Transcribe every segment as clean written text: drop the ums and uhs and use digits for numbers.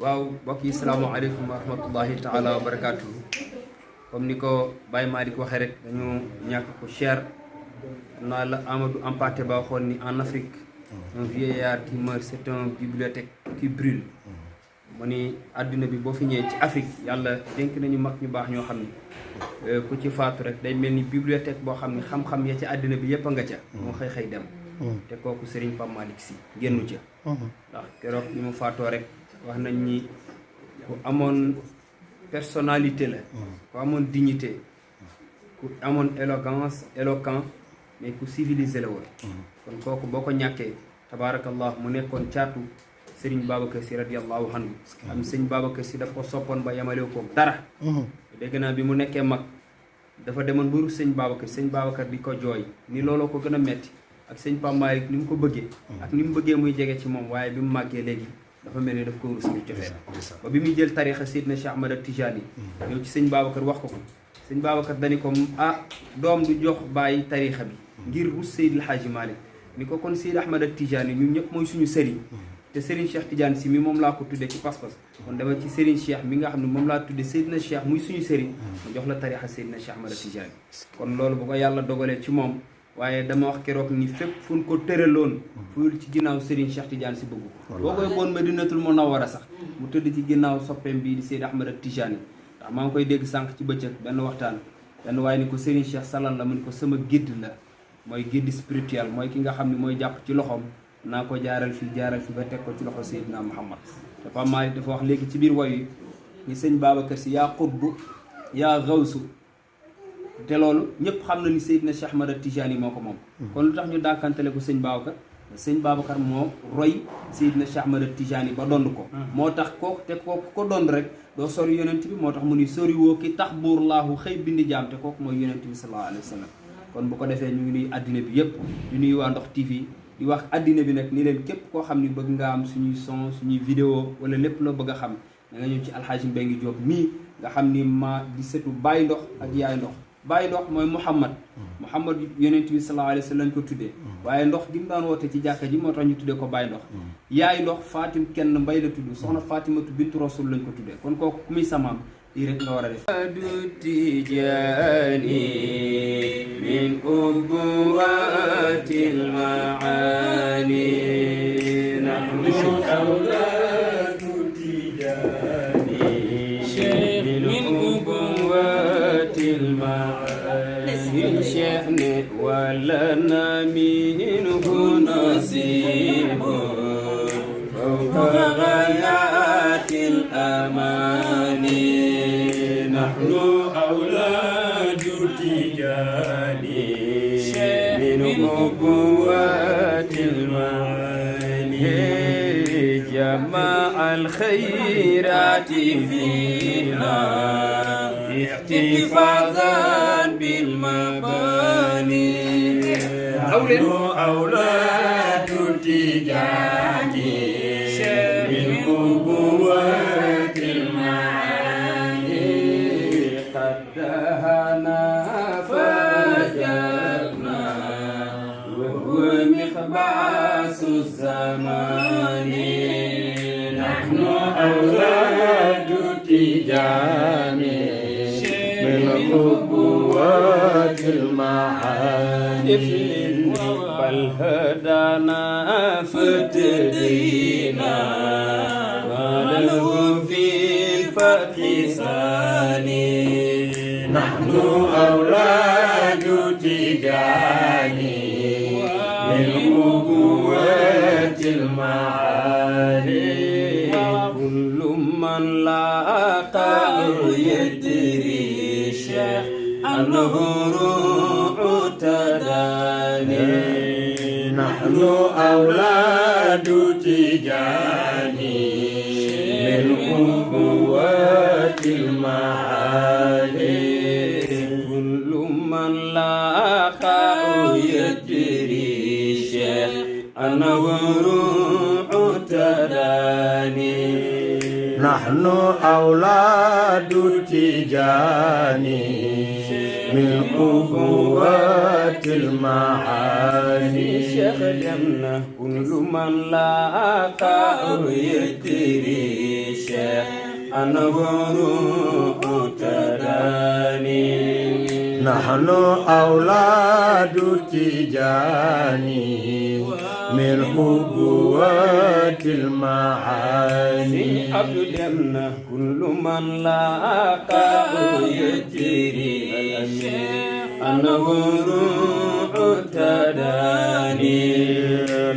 waaw mbokk yi salaamaaleykum wa rahmatullahi taala wa barakaatu. comme ni ko Baye Malick waxee rek dañu ñàkk ko cher naa la Amadou Hampâté Bâ waxoon ni en Afrique un vieillard qui meurt c'est une bibliothèque qui brûle. mu ni àdduna bi boo fi ñëwee ci Afrique yàlla dénk nañu mag ñu baax ñoo xam ni ku ci faatu rek day mel ni bibliothèque boo xam ni xam-xam ya ci àdduna bi yëpp a nga ca moo xëy dem te kooku Serigne Pape Malick Sy génnu ca ndax keroog bi mu faatoo rek wax nañ ni ku amoon personnalité la ku amoon dignité ku amoon élégance éloquent mais ku civilisé la woon kon kooku boo ko ñàkkee tabaarakallah mu nekkoon caatu Serigne Babacar Sy radiyallahu anhu am Serigne Babacar Sy daf ko soppoon ba yemalew ko dara dégg naa bi mu nekkee mag dafa demoon ba rus Serigne Babacar di ko jooy ni looloo ko gën a metti ak Serigne Pape Malick ni mu ko bëggee ak ni mu bëggee muy jege ci moom waaye bi mu màggee léegi dafa mel ni daf ko rus ngir cofeel ba bi muy jël tarixa Seydina Cheikh Ahmad Tijani ñëw ci Serigne Babacar wax ko Serigne Babacar dani ko doom du jox bàyyi tarixa bi ngir rus Seydil Hadji Malick ni ko kon Seydi Ahmad Tijani ñun ñëpp mooy suñu sëriñ te Serigne Cheikh Tidiane Sy mi moom laa ko tuddee ci pas-pas kon dama ci Serigne Cheikh mi nga xam ne moom laa tuddee Seydina Cheikh muy suñu Serigne ma jox la tarixa Seydina Cheikh Ahmad Tidiane kon loolu bu ko yàlla dogalee ci moom waaye dama wax keroog ni fépp fu ñu ko tëraloon fu ci ginnaaw Serigne Cheikh Tidiane Sy bëgg ko boo koy boon Madinatul Munawwara sax mu tëdd ci ginnaaw soppeem bii di Seydi Ahmad Tidiane ndax maa ngi koy dégg sànq ci bëccëg benn waxtaan benn waaye ni ko Serigne Cheikh salal la mu ni ko sama guide la mooy guide spirituel mooy ki nga xam ne mooy jàpp ci loxoom naa ko jaaral fi ba teg ko ci loxo Seydina Muhammad te Pape Malick dafa wax léegi ci biir woy yi ni sëñ Babacar Sy yaa xutbu yaa gawsu te loolu ñëpp xam na ni Seydina Cheikh Ahmad Tijani moo ko moom kon lu tax ñu dàkkantale ko sëñ Babacar moo roy Seydina Cheikh Ahmad Tijani ba dond ko moo tax kooku ko dond rek doo sori yonent bi moo tax mu ni sori woo ki tax buur laahu xëy bindi jaam te kooku mooy yonent bi sallallahu alayhi wa sallam kon bu ko defee ñu ngi nuy àddina bi yëpp di nuyu waa Ndox TV di wax àddina bi nag ni leen képp koo xam ni bëgg nga am suñuy son suñuy vidéo wala lépp loo bëgg a xam da nga ñëw ci Alxaaji Mbengue Diop mii nga xam ni ma di setu Baye Ndox ak Yaay Ndox Baye Ndox mooy Muhammad yonent bi sallallahu alayhi wa sallam lañ ko tuddee waaye ndox gi mu daan woote ci jàkka ji moo tax ñu tuddee ko Baye Ndox Yaay Ndox Fatim kenn mbay la tudd soxna Fatimatu bintu Rasul lañ ko tuddee kon kooku ku muy samaam lii rek nga war a def du Tijaani min ubbuwatil maani nahnu awlaadu Tijaani min ubbuwatil maani sha'ni walana minhu nasibun fawqa ghayatil amani نحن أولاد تجاني من نبوات المعاني جمع الخيرات فينا احتفاظا بالمباني نحن أولاد تجاني من نبوات المعاني دهنا فجرنا وهو مخباس الزمان نحن أولاد تجاني من قوات المعاني بل هدانا فتدينا ما له في الفتح ثاني نحن أولاد تجاني من قوات المعاني كل من لاقى يدري شيخ أنه روح تداني نحن أولاد تجاني من قوات المعاني كل من لاقى يدري شيخ أنه روح تداني نحن أولاد تجاني من قوات المعاني شيخ جنة كل من لاقى يدري الشيخ النور تداني نحن أولاد تجاني من أبوات المعاني أبدنا كل من لاقاه يجري النور تداني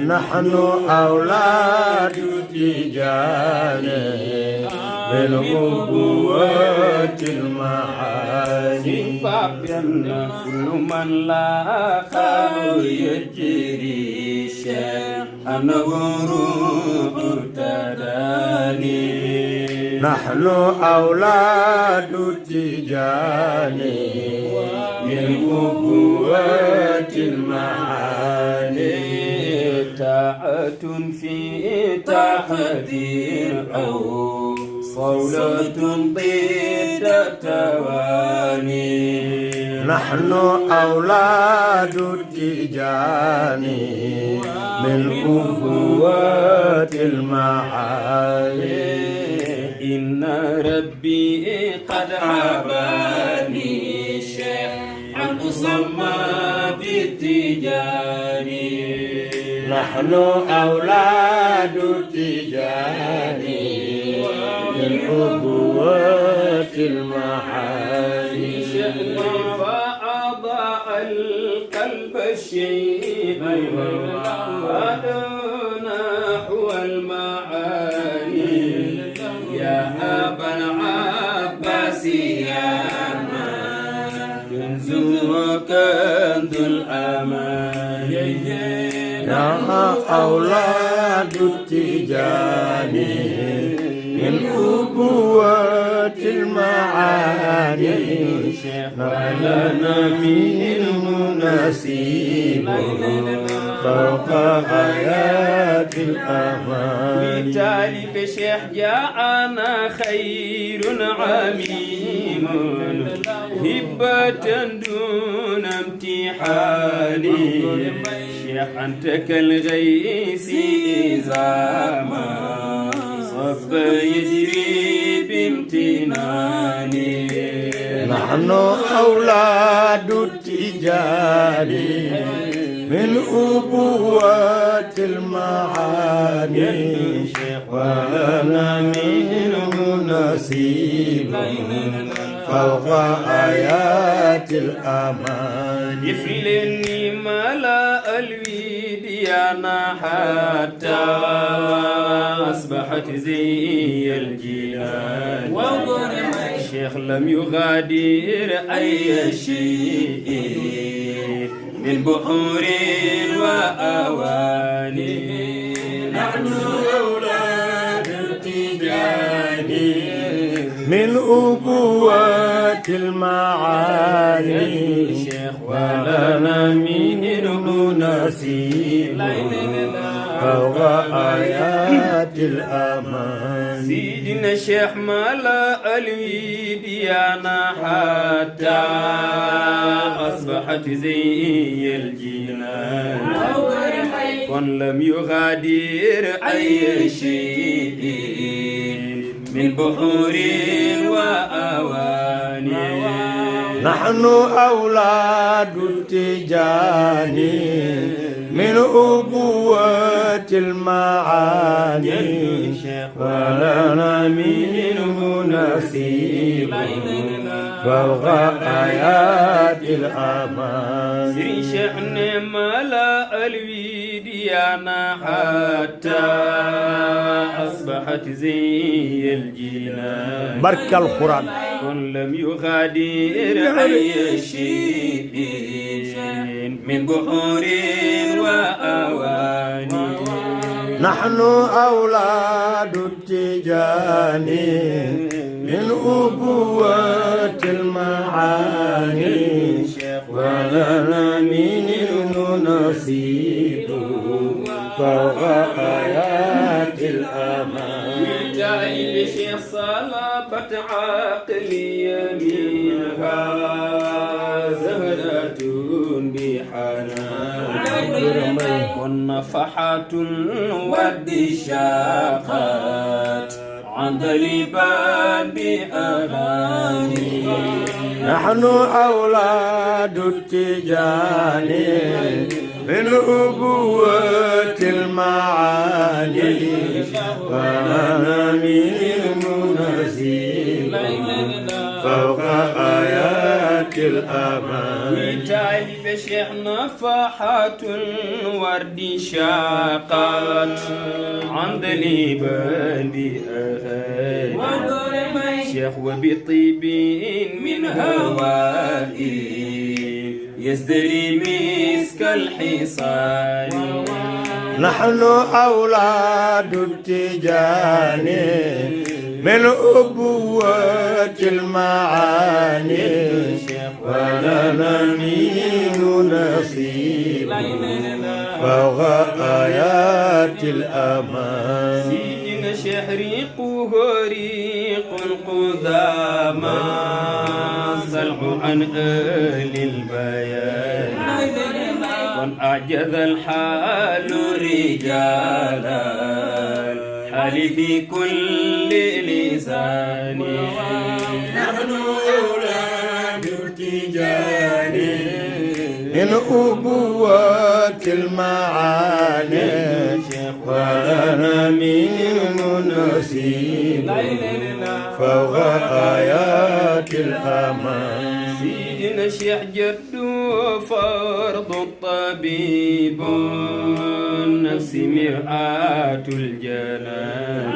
نحن أولاد تجاني من أبوات المعاني أبدنا كل من لاقاه يجري النور تداني نحن أولاد تجاني من قوة المعاني طاعة في تحذير أو صولة ضد التواني نحن أولاد تجاني من قوة المعاني إن ربي قد عباني شيخ عن أصمى بالتجاني نحن أولاد تجاني من قوة المعاني فأضاء القلب الشيء هذا نحو المعاني يا أبا العباس يا كنز وكنز الأمان يا أولاد التجاني من أبوات المعاني ولنا منه نسيب فوق آيات الأمان بالتالي بشيخ جاءنا خير عميم هبة دون امتحان شيخ أنت كالغيث إذا ما صب يجري بامتنان نحن أولاد التجاني من أبوات المعاني ولنا منه نسيب فوق آيات الأمان يفلني ملأ الويديان حتى أصبحت زي الجيران الشيخ لم يغادر أي شيء من بحور وأواني نحن أولاد التجاني من أبوات المعاني ولنا منه نسيب فوق آيات الأمان سيدنا الشيخ ملأ الويديان حتى أصبحت زي الجنان كن لم يغادر أي شيء من بحور وأواني نحن أولاد التجاني من أبوات المعاني ولنا منه نسيب فوق آيات الأمان سري شحن ملأ الويديان حتى أصبحت زي الجنان برك القرآن كن لم يغادر أي شيء من بحور وأواني نحن أولاد التجاني من أبوات المعاني ولنا منه نصيب فوق آيات الأمان تعيب شيخ صلابة عقلي يمينها زهرة بحنان والنفحات والدشاقات عندليبا بأغاني نحن أولاد التجان من أبوة المعاني فأمين نسيب فوق آيات الأمان تعلم شيخ نفحات الورد شاقات عندليبا بأغاني شيخ وبطيب من هوائي يزدري مسك الحصان نحن أولاد التجان من أبوة المعاني ولنا من نصيب فوق آيات الأمان سيدنا شهريقه ريق قداما صلح عن أهل البيان وأعجز الحال رجالا الحال في كل لسان نحن أولاد التجان من أبوة المعاني ولنا من نصيب فوق آيات الأمان سيدنا شيخ جد فرض الطبيب النفس مرآة الجنان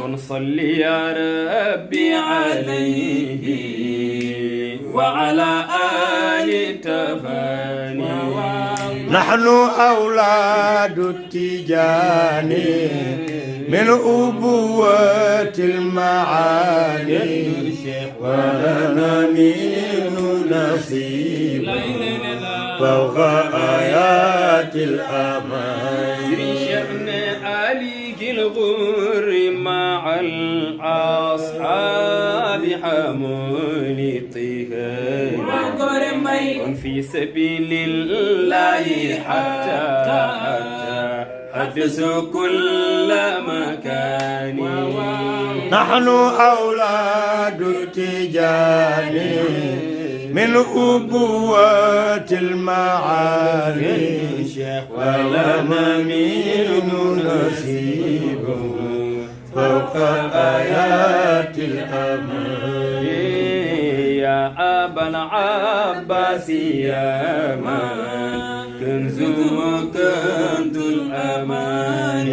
ونصلي يا ربي عليه وعلى آل تفاني نحن أولاد التجان من أبوة المعاني ولنا من نصيب فوق آيات الأمان شأن علي الغر مع الأصحاب حمول طيها في سبيل الله حتى حدثوا كل مكان نحن أولاد التجان من أبوة المعاني ولنا من نصيب فوق آيات الأمان يا أبا العباس يا من كنز وكنز الأمان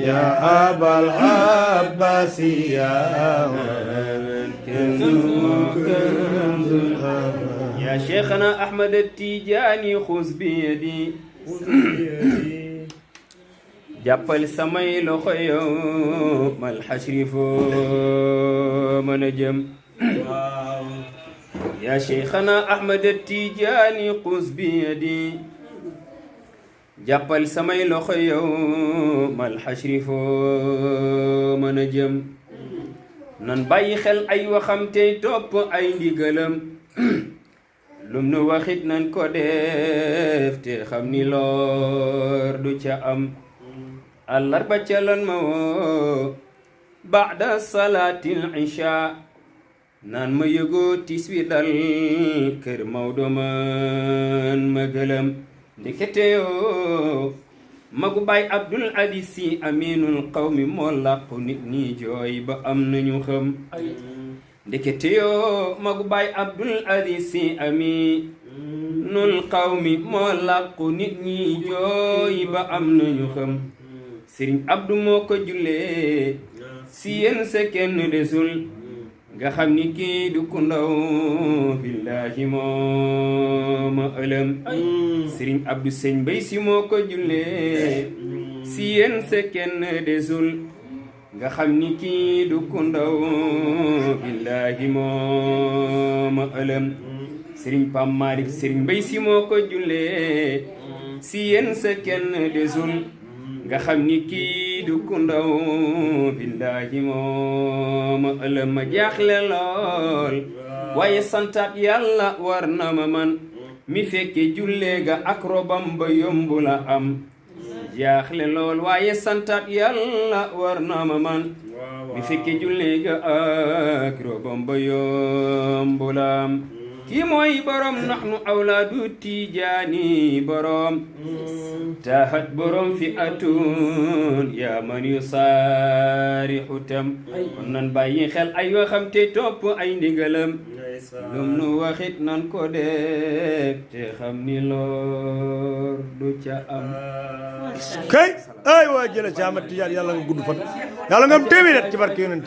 يا أبا العباس يا من كنز وكنز الأمان يا شيخنا أحمد التيجاني خذ بيدي jàppal samay loxo yow mal xasri foo mën a jëm yaa Cheikhana Ahmad Tijaani xuz bi yadi jàppal samay loxo yow mal xasri foo mën a jëm nan bàyyi xel ay waxam tey topp ay ndigalam lum nu waxit nan ko def te xam ni lor du ca am àllarba ca lan ma woo baada salaatil isha naan ma yëgoo tis wi dal kër Maodo man ma gëlëm ndekete yoo magu baay Abdul Aziz Si aminul qawmi moo làqu nit ñi jooy ba am nañu xam ndekete yoo magu baay Abdul Aziz Si aminul qawmi moo làqu nit ñi jooy ba am nañu xam Sëriñ Abdu moo ko jullee si yéen sa kenn desul nga xam ni kii du ku ndaw billaahi moo ma ëlëm Sëriñ Abdu Sëñ Mbay Si moo ko jullee si yéen sa kenn desul nga xam ni kii du ku ndaw billaahi moo ma ëlëm Sëriñ Pam Malik Sëriñ Mbay Si moo ko jullee si yéen sa kenn desul nga xam ni kii du ku ndaw billaahi moo ma ëlëm ma jaaxle lool waaye santaat yàlla war na ma man mi fekke jullee ga ak robam ba yombu la am jaaxle lool waaye santaat yàlla war na ma man bi fekki julli ga ak robam ba yombulam kii mooy borom naxnu awlaadu tijaani borom taahat borom fi atun yaa man yu saarixu tam kon nan bàyyi xel ay waxam te topp ay ndigalam lum nu waxit nan ko def te xam ni lor du ca am kay ay waa jële ci Ahmad Tijaan yàlla nga gudd fan yàlla nga am téeméer ci barke yonent